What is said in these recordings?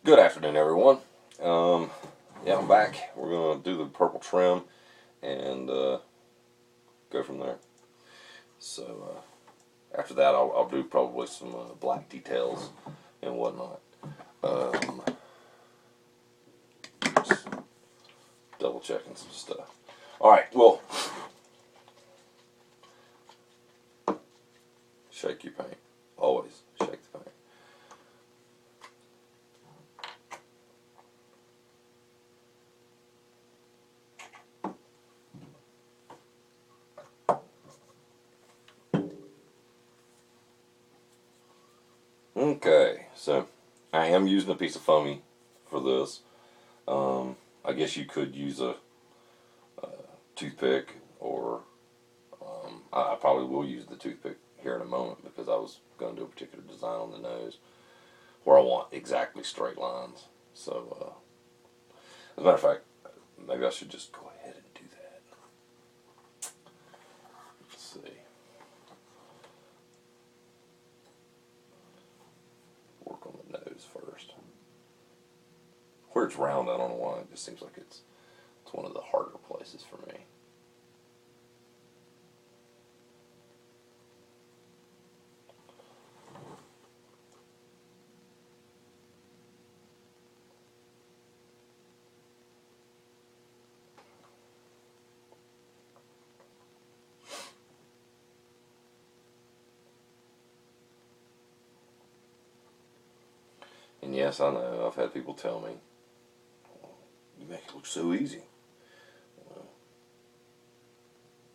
Good afternoon, everyone. Yeah, I'm back. We're going to do the purple trim and go from there. So after that, I'll do probably some black details and whatnot. Um, just double checking some stuff. All right, well, shake your paint. Always shake the paint. Okay, so I am using a piece of foamy for this. I guess you could use a toothpick, or I probably will use the toothpick here in a moment because I was going to do a particular design on the nose where I want exactly straight lines. So, as a matter of fact, maybe I should just go ahead and do that. Let's see. Work on the nose first. Where it's round, I don't know why. It just seems like it's one of the harder places for me. And yes, I know, I've had people tell me, well, you make it look so easy. Well,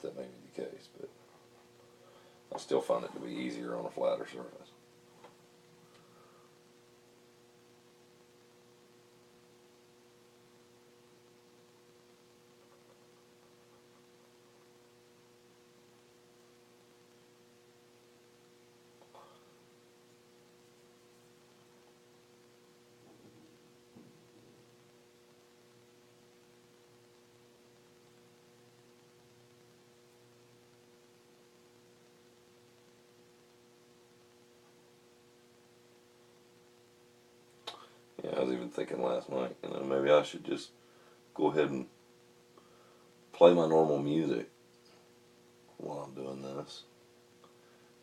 that may be the case, but I still find it to be easier on a flatter surface. Yeah, I was even thinking last night, maybe I should just go ahead and play my normal music while I'm doing this.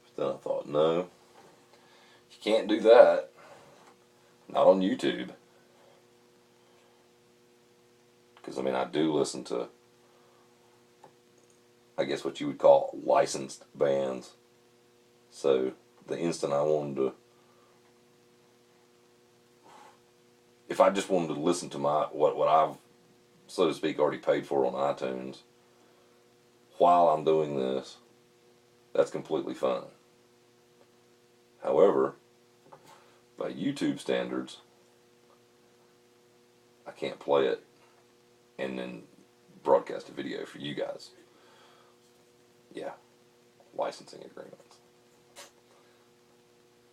But then I thought, no, you can't do that. Not on YouTube. Because, I do listen to, I guess, what you would call licensed bands. So, the instant I wanted to, if I just wanted to listen to what I've, so to speak, already paid for on iTunes, while I'm doing this, that's completely fine. However, by YouTube standards, I can't play it and then broadcast a video for you guys. Yeah, licensing agreements.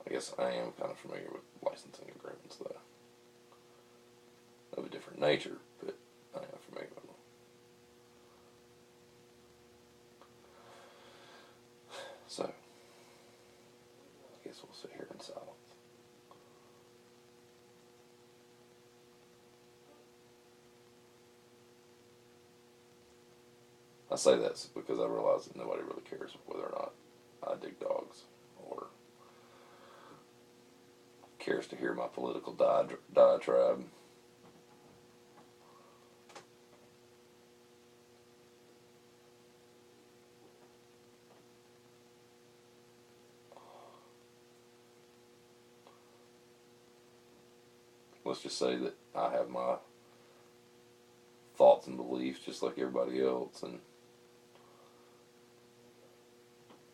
I guess I am kind of familiar with licensing agreements, though. Of a different nature, but I am familiar with them. So, I guess we'll sit here in silence. I say that because I realize that nobody really cares whether or not I dig dogs or cares to hear my political diatribe. Let's just say that I have my thoughts and beliefs just like everybody else, and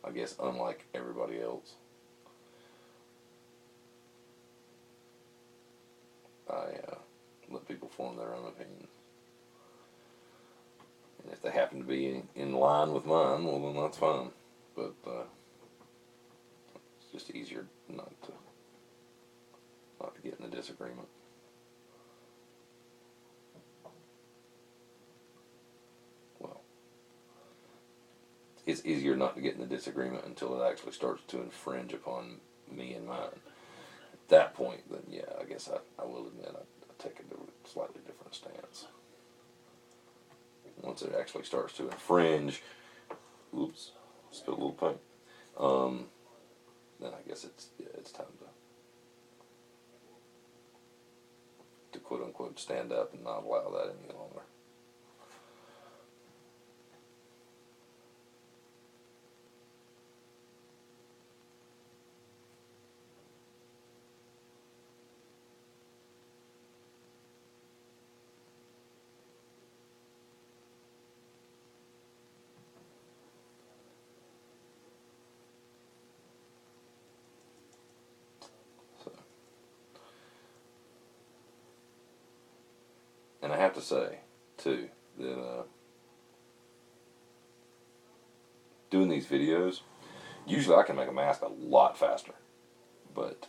I guess unlike everybody else, I let people form their own opinions. And if they happen to be in line with mine, well, then that's fine. But it's just easier not to get in a disagreement. Well, it's easier not to get in a disagreement until it actually starts to infringe upon me and mine. At that point, then yeah, I guess I will admit actually starts to infringe, oops, spilled a little paint. Then I guess it's time to quote unquote stand up and not allow that any longer. And I have to say, too, that doing these videos, usually I can make a mask a lot faster. But,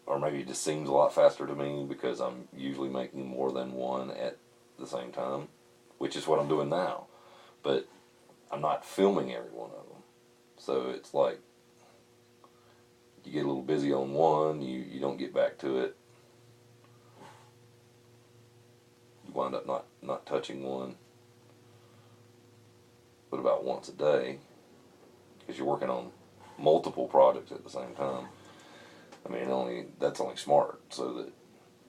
or maybe it just seems a lot faster to me because I'm usually making more than one at the same time, which is what I'm doing now. But I'm not filming every one of them. So it's like, you get a little busy on one, you don't get back to it. You wind up not touching one but about once a day because you're working on multiple projects at the same time. I mean, that's only smart, so that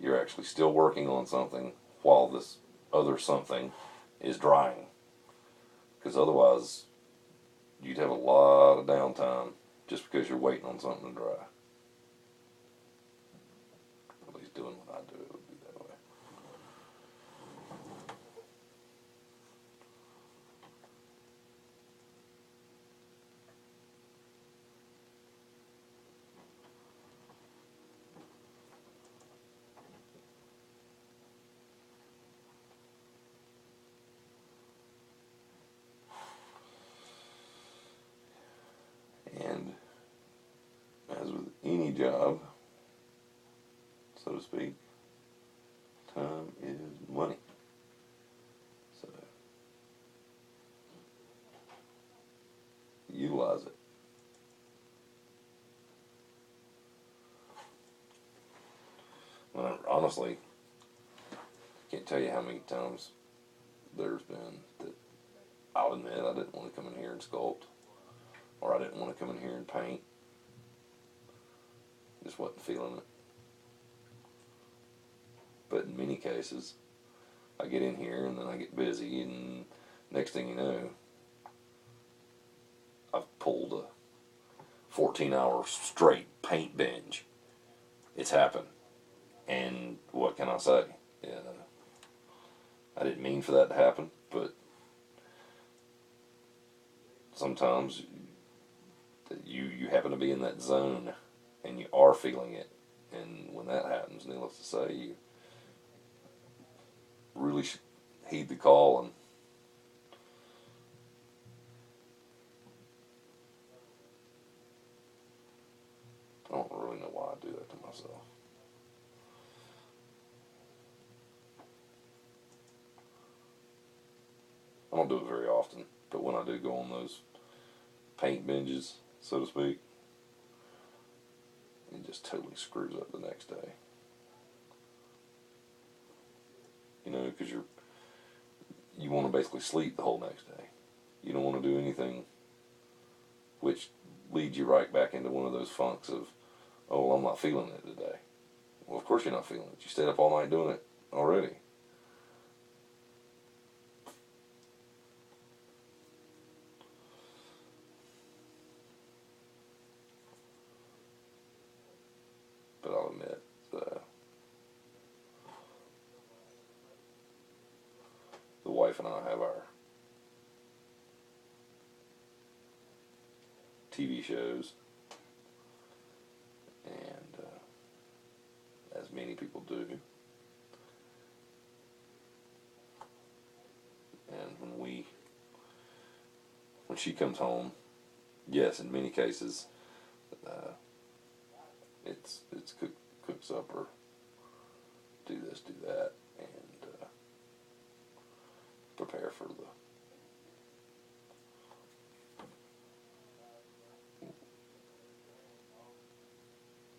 you're actually still working on something while this other something is drying. Because otherwise, you'd have a lot of downtime just because you're waiting on something to dry. At least doing what I do, it would be that way. And as with any job, so to speak, time is money. So utilize it. Well, honestly, I can't tell you how many times there's been that I'll admit I didn't want to come in here and sculpt, or I didn't want to come in here and paint. Just wasn't feeling it. But in many cases, I get in here and then I get busy, and next thing you know, I've pulled a 14-hour straight paint binge. It's happened. And what can I say? Yeah, I didn't mean for that to happen, but sometimes you happen to be in that zone and you are feeling it. And when that happens, needless to say, you really should heed the call. And I don't really know why I do that to myself. I don't do it very often, but when I do go on those paint binges, so to speak, it just totally screws up the next day. You know, because you want to basically sleep the whole next day. You don't want to do anything, which leads you right back into one of those funks of, oh, well, I'm not feeling it today. Well, of course you're not feeling it. You stayed up all night doing it already. But I'll admit, the wife and I have our TV shows, and as many people do, and when she comes home, yes, in many cases, it's cook supper, do this, do that, and prepare for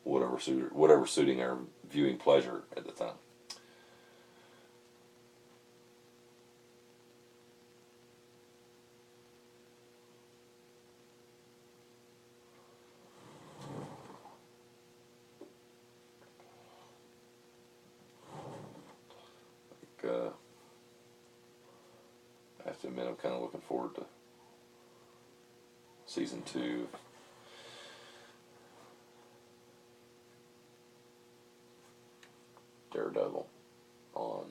whatever suiting our viewing pleasure at the time. admit I'm kind of looking forward to season 2. Daredevil on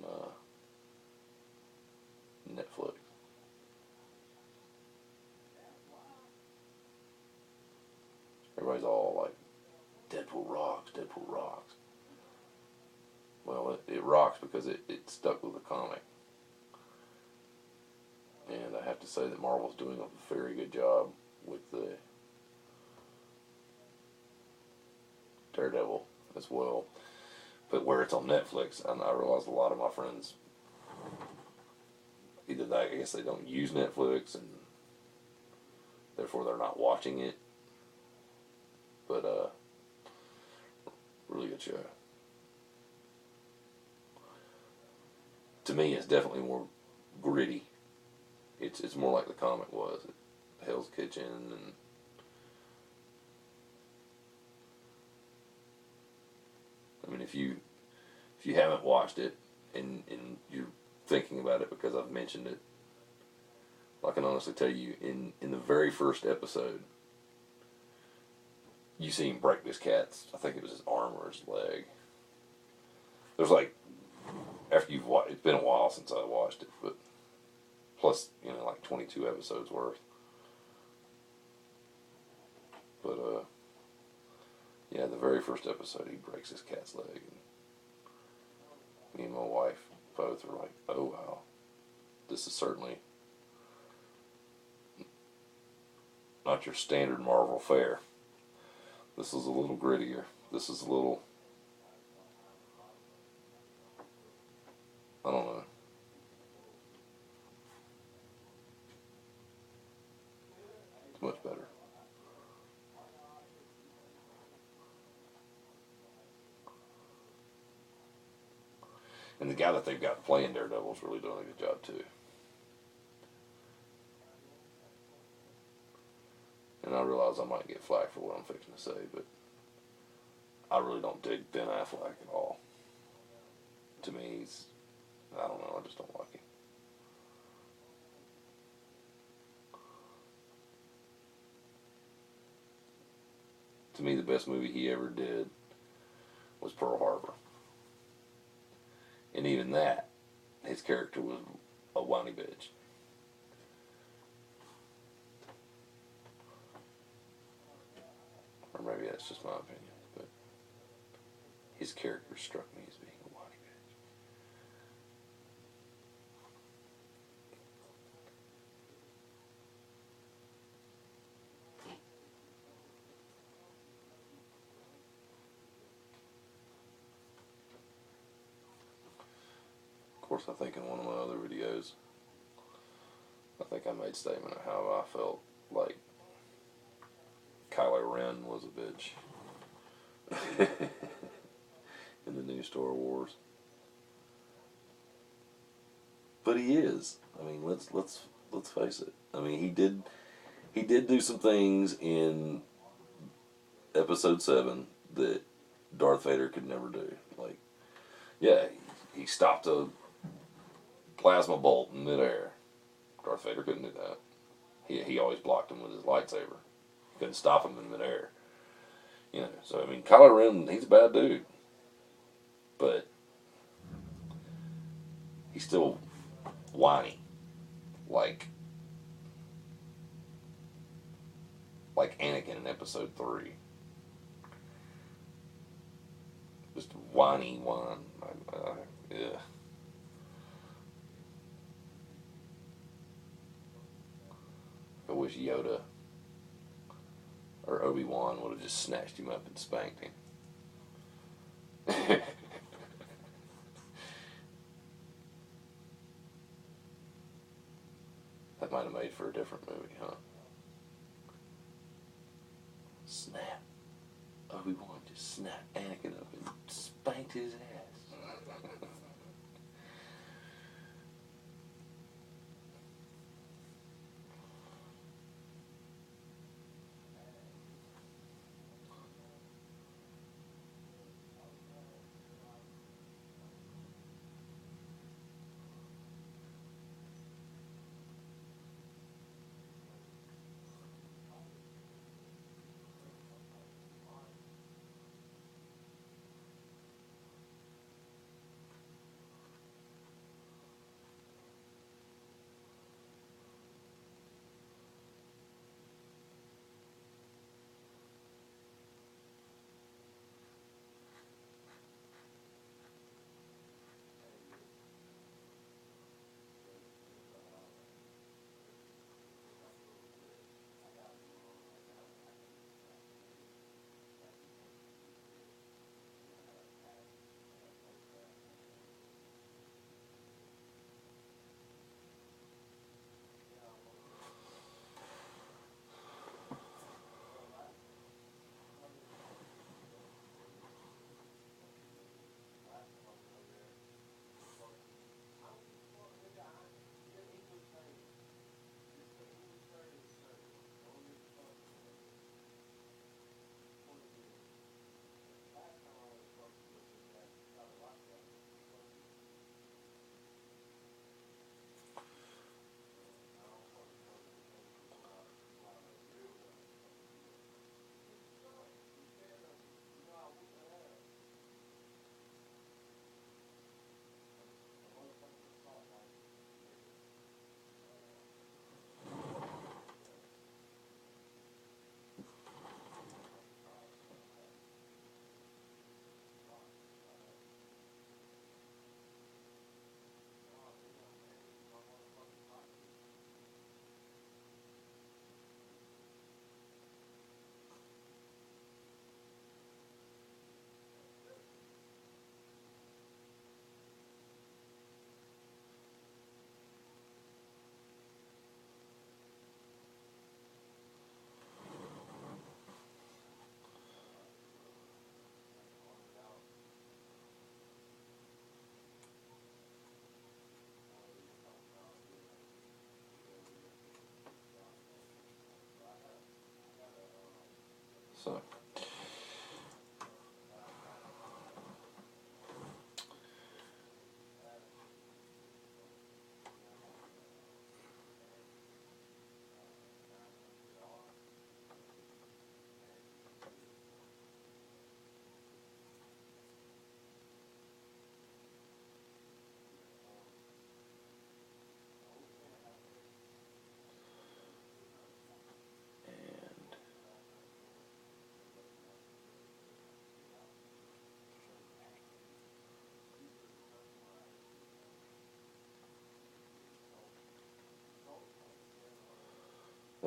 Netflix. Everybody's all like, Deadpool rocks, Deadpool rocks. Well, it rocks because it stuck with the comic. And I have to say that Marvel's doing a very good job with the Daredevil as well. But where it's on Netflix, and I realize a lot of my friends, either that, I guess they don't use Netflix and therefore they're not watching it. But really good show. To me, it's definitely more gritty. It's more like the comic was. Hell's Kitchen and I mean, if you haven't watched it and you're thinking about it because I've mentioned it, I can honestly tell you, in the very first episode, you see him break this cat's, I think it was his arm or his leg. There's like, after you've watched, it's been a while since I watched it, but plus, like 22 episodes worth. But, yeah, the very first episode, he breaks his cat's leg. And me and my wife both are like, oh, wow. This is certainly not your standard Marvel fare. This is a little grittier. This is a little, I don't know. It's much better. And the guy that they've got playing Daredevil is really doing a good job too. And I realize I might get flack for what I'm fixing to say, but I really don't dig Ben Affleck at all. To me, I don't know, I just don't like him. To me, the best movie he ever did was Pearl Harbor. And even that, his character was a whiny bitch. Or maybe that's just my opinion, but his character struck me as being a whiny bitch. Of course, I think in one of my other videos, I think I made a statement of how I felt like Kylo Ren was a bitch in the new Star Wars. But he is. I mean, let's face it. I mean, he did do some things in Episode 7 that Darth Vader could never do. Like, yeah, he stopped a plasma bolt in midair. Darth Vader couldn't do that. He always blocked him with his lightsaber. Couldn't stop him in midair. So I mean, Kylo Ren, he's a bad dude. But he's still whiny. Like Anakin in Episode 3. Just whiny whine. Yeah. I wish Yoda or Obi-Wan would have just snatched him up and spanked him. That might have made for a different movie, huh? Snap. Obi-Wan just snapped Anakin up and spanked his ass.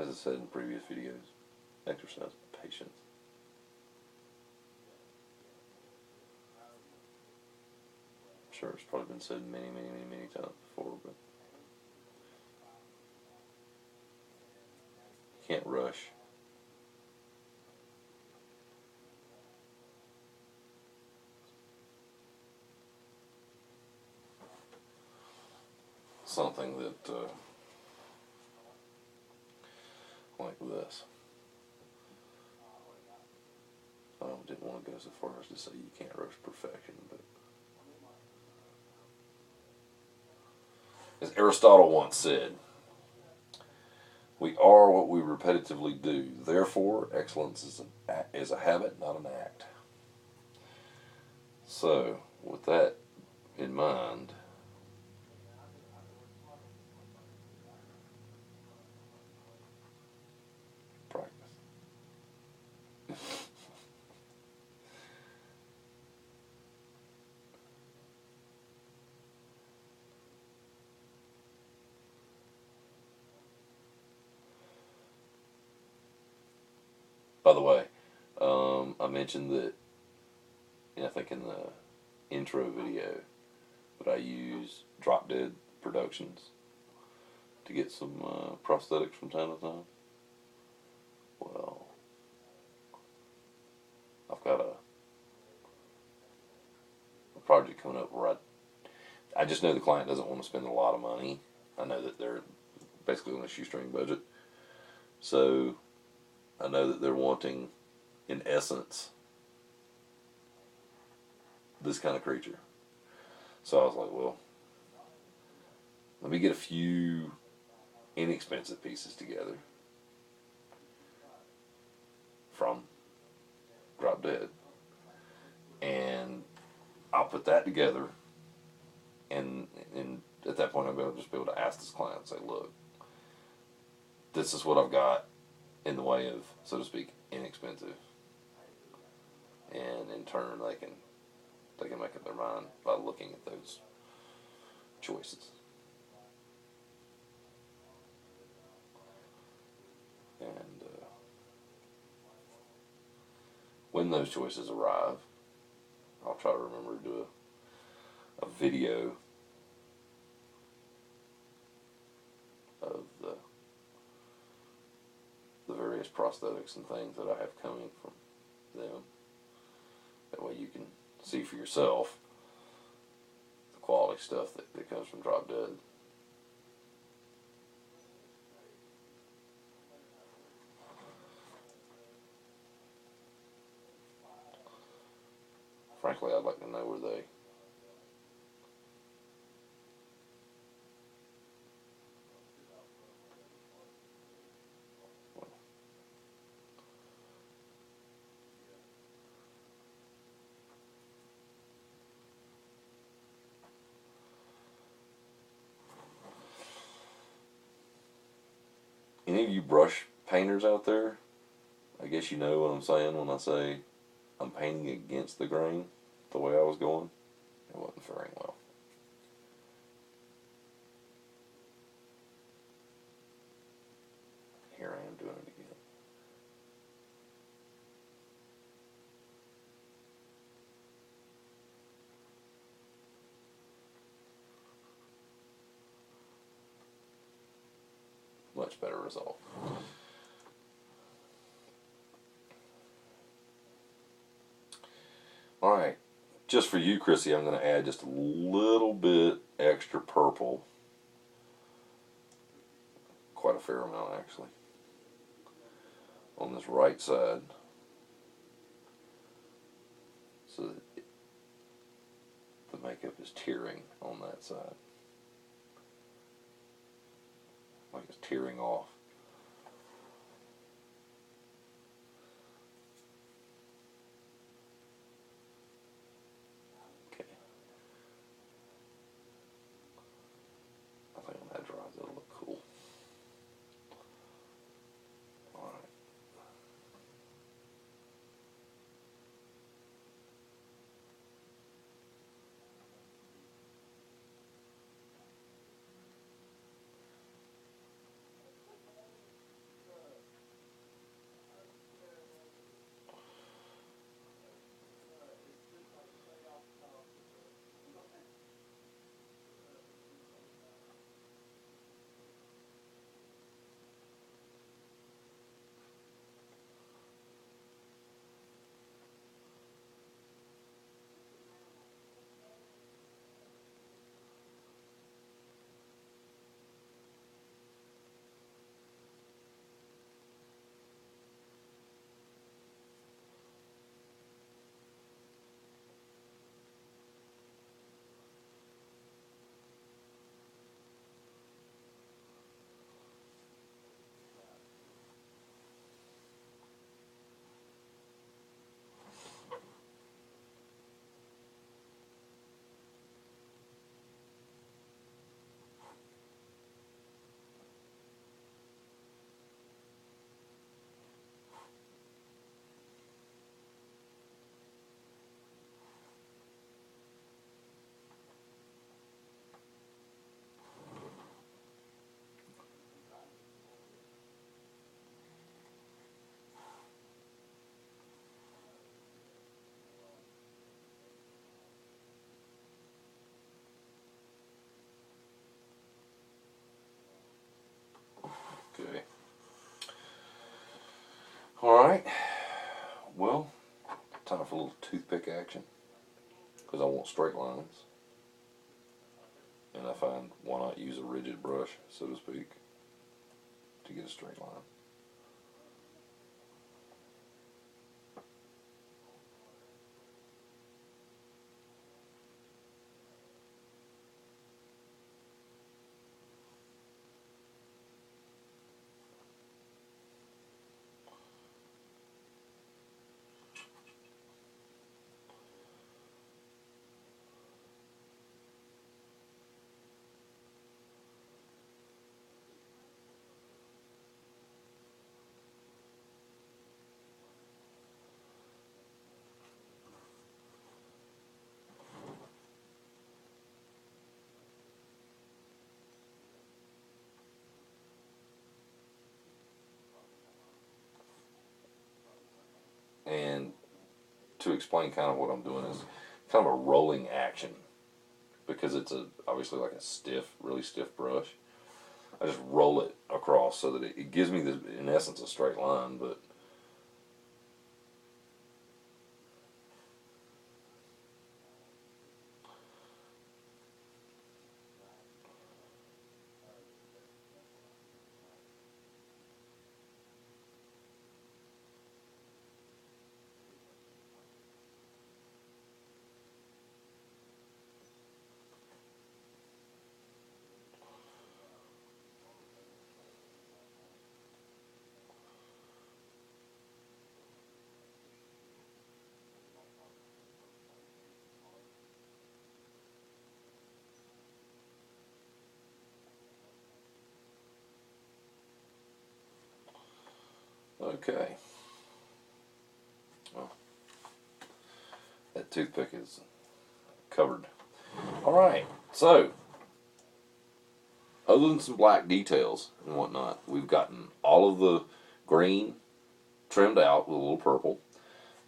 as I said in previous videos, exercise patience. I'm sure it's probably been said many, many, many, many times before, but you can't rush. Something that, like this. I didn't want to go so far as to say you can't rush perfection, but as Aristotle once said, we are what we repetitively do. Therefore, excellence is a habit, not an act. So, with that in mind, practice. By the way, I mentioned that, I think in the intro video, that I use Drop Dead Productions to get some prosthetics from time to time. Well, I've got a project coming up where I just know the client doesn't want to spend a lot of money. I know that they're basically on a shoestring budget. So I know that they're wanting, in essence, this kind of creature. So I was like, well, let me get a few inexpensive pieces together from Drop Dead, and I'll put that together, and at that point I'll just be able to ask this client and say, look, this is what I've got in the way of, so to speak, inexpensive, and in turn they can make up their mind by looking at those choices. And when those choices arrive, I'll try to remember to do a video of the various prosthetics and things that I have coming from them. That way you can see for yourself the quality stuff that comes from Drop Dead. Frankly, I'd like to know where they any of you brush painters out there, I guess you know what I'm saying when I say I'm painting against the grain the way I was going. It wasn't faring well. Here I am doing it again. Much better result. Alright, just for you, Chrissy, I'm going to add just a little bit extra purple. Quite a fair amount, actually. On this right side. So that the makeup is tearing on that side. Like it's tearing off. Okay. I think when that dries, it'll look cool. Alright. Alright, well, time for a little toothpick action, because I want straight lines, and I find why not use a rigid brush, so to speak, to get a straight line. And to explain kind of what I'm doing is kind of a rolling action, because it's obviously like a stiff, really stiff brush. I just roll it across so that it gives me, in essence, a straight line, but okay. Well, that toothpick is covered. Alright, so, other than some black details and whatnot, we've gotten all of the green trimmed out with a little purple.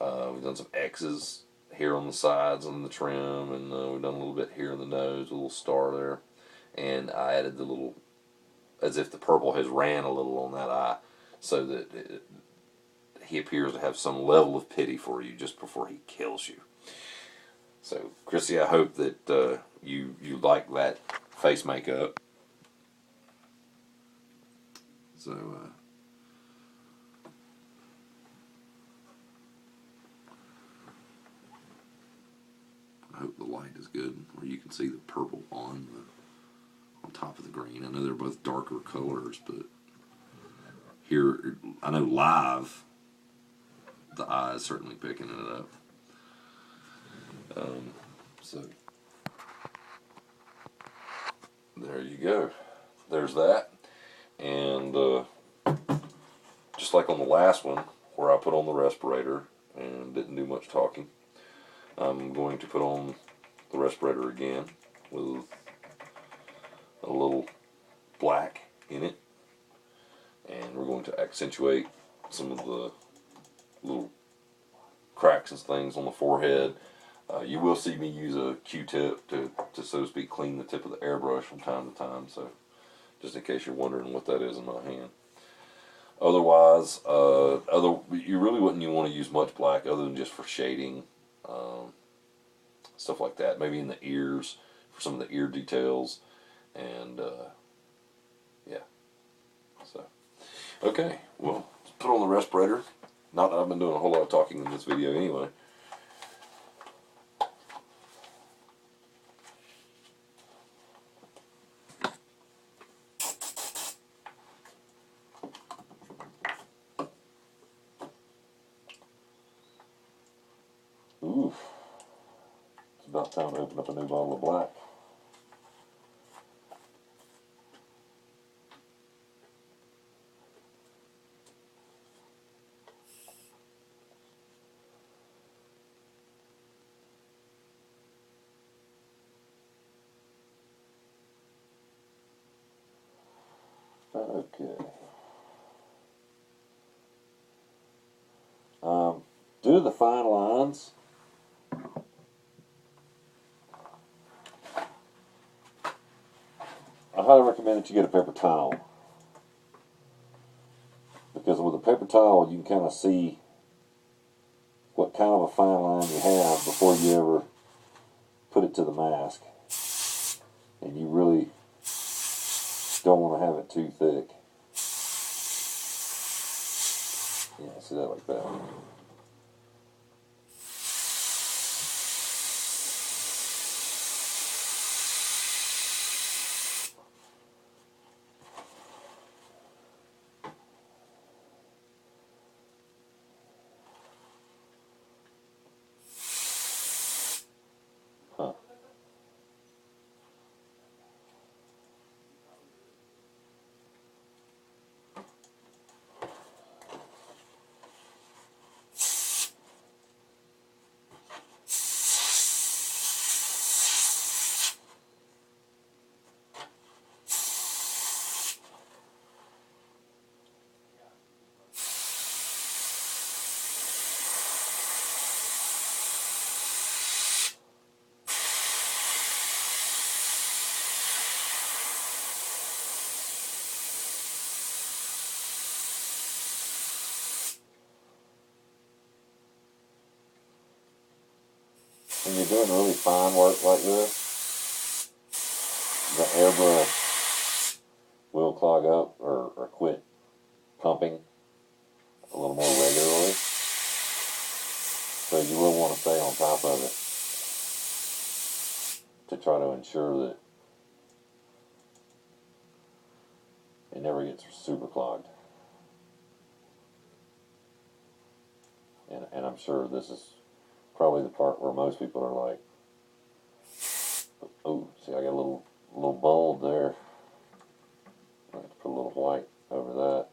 We've done some X's here on the sides and the trim, and we've done a little bit here in the nose, a little star there. And I added the little, as if the purple has ran a little on that eye, so that he appears to have some level of pity for you just before he kills you. So, Chrissy, I hope that you like that face makeup. So, I hope the light is good, where you can see the purple on top of the green. I know they're both darker colors, but here, I know live, the eye is certainly picking it up. So, there you go. There's that. And just like on the last one, where I put on the respirator and didn't do much talking, I'm going to put on the respirator again with a little black in it, and we're going to accentuate some of the little cracks and things on the forehead. You will see me use a Q-tip to, so to speak, clean the tip of the airbrush from time to time, so just in case you're wondering what that is in my hand. Otherwise, you really wouldn't want to use much black other than just for shading, stuff like that. Maybe in the ears, for some of the ear details, and yeah. So, okay, well, let's put on the respirator. Not that I've been doing a whole lot of talking in this video anyway. Oof. It's about time to open up a new bottle of black. Okay. Due to the fine lines, I highly recommend that you get a paper towel, because with a paper towel, you can kind of see what kind of a fine line you have before you ever put it to the mask. And you really don't want to have it too thick. Yeah, see that like that. Huh. When you're doing really fine work like this, the airbrush will clog up or quit pumping a little more regularly. So you will want to stay on top of it to try to ensure that it never gets super clogged. And I'm sure this is probably the part where most people are like, oh, see, I got a little bulb there. I have to put a little white over that.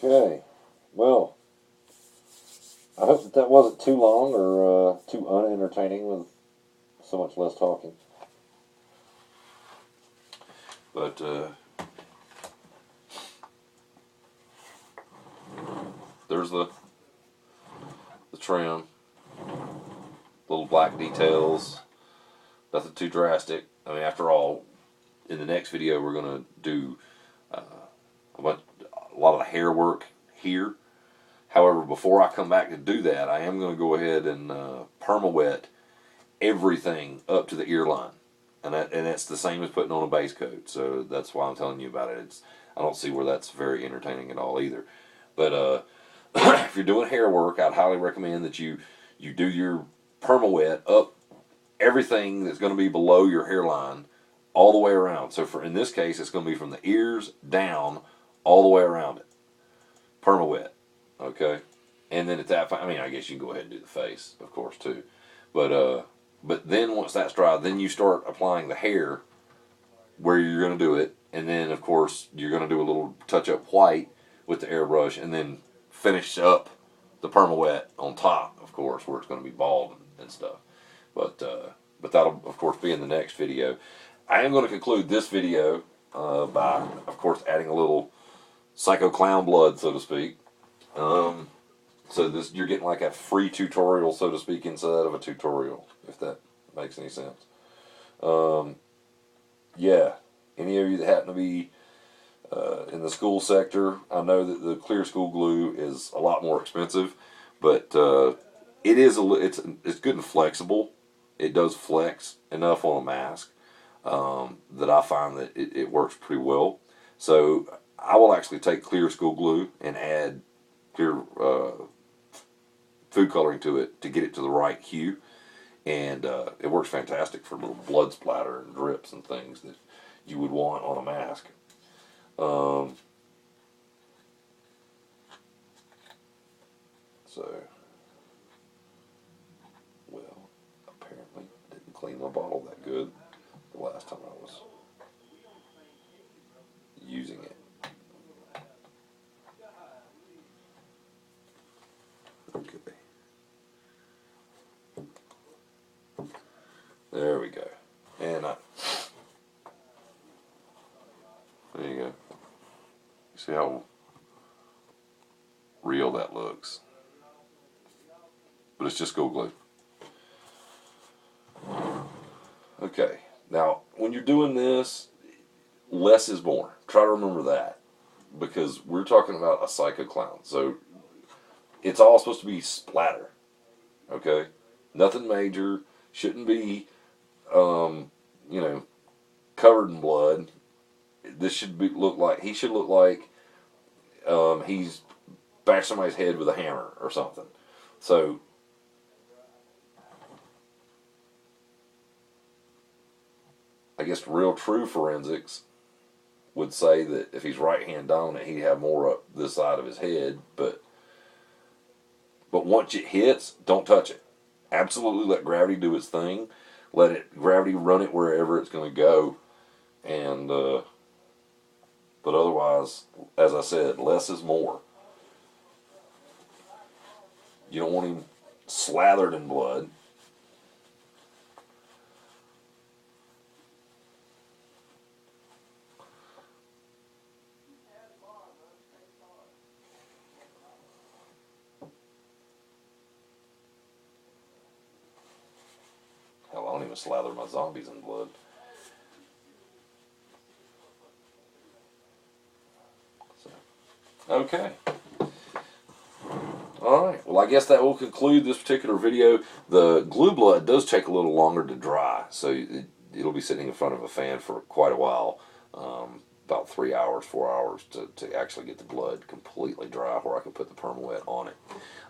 Okay. Well, I hope that wasn't too long or too unentertaining with so much less talking. But there's the trim, little black details, nothing too drastic. I mean, after all, in the next video we're going to do a lot of the hair work here. However, before I come back to do that, I am going to go ahead and perma-wet everything up to the ear line. And that's the same as putting on a base coat. So that's why I'm telling you about it. I don't see where that's very entertaining at all either. But if you're doing hair work, I'd highly recommend that you do your perma-wet up everything that's going to be below your hairline all the way around. So in this case, it's going to be from the ears down all the way around it. Perma-wet. Okay? And then at that point, I mean, I guess you can go ahead and do the face, of course, too. But then once that's dry, then you start applying the hair where you're going to do it. And then, of course, you're going to do a little touch-up white with the airbrush and then finish up the perma-wet on top, of course, where it's going to be bald and stuff. But that'll, of course, be in the next video. I am going to conclude this video by, of course, adding a little psycho clown blood, so to speak. So you're getting like a free tutorial, so to speak, inside of a tutorial, if that makes any sense. Yeah, any of you that happen to be in the school sector, I know that the clear school glue is a lot more expensive, but it's good and flexible. It does flex enough on a mask that I find that it works pretty well. So I will actually take clear school glue and add clear food coloring to it to get it to the right hue, and it works fantastic for little blood splatter and drips and things that you would want on a mask. So, well, apparently didn't clean my bottle that good the last time I was using it. Okay. There we go. And there you go. You see how real that looks? But it's just gold glue. Okay. Now, when you're doing this, less is more. Try to remember that. Because we're talking about a psycho clown. So, it's all supposed to be splatter. Okay? Nothing major. Shouldn't be, covered in blood. This should look like he's bashed somebody's head with a hammer or something. So, I guess real true forensics would say that if he's right hand dominant, he'd have more up this side of his head. But once it hits, don't touch it. Absolutely let gravity do its thing. Let gravity run it wherever it's going to go. And but otherwise, as I said, less is more. You don't want him slathered in blood. Hell, I don't even slather my zombies in blood. Okay. Alright, well I guess that will conclude this particular video. The glue blood does take a little longer to dry, so it'll be sitting in front of a fan for quite a while, about 3 hours, 4 hours to actually get the blood completely dry where I can put the perma-wet on it.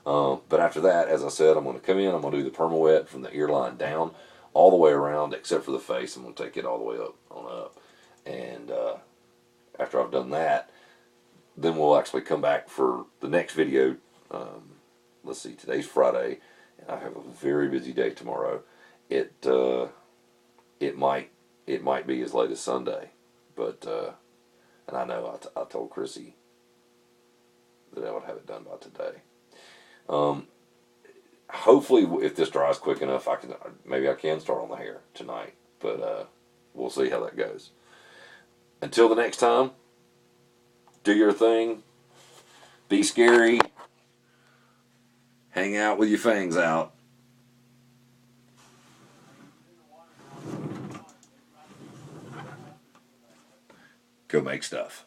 But after that, as I said, I'm going to come in, I'm going to do the perma-wet from the ear line down all the way around except for the face. I'm going to take it all the way up on up. And after I've done that, then we'll actually come back for the next video. Let's see, today's Friday, and I have a very busy day tomorrow. It might be as late as Sunday, but and I know I told Chrissy that I would have it done by today. Hopefully, if this dries quick enough, maybe I can start on the hair tonight. But we'll see how that goes. Until the next time, do your thing. Be scary. Hang out with your fangs out. Go make stuff.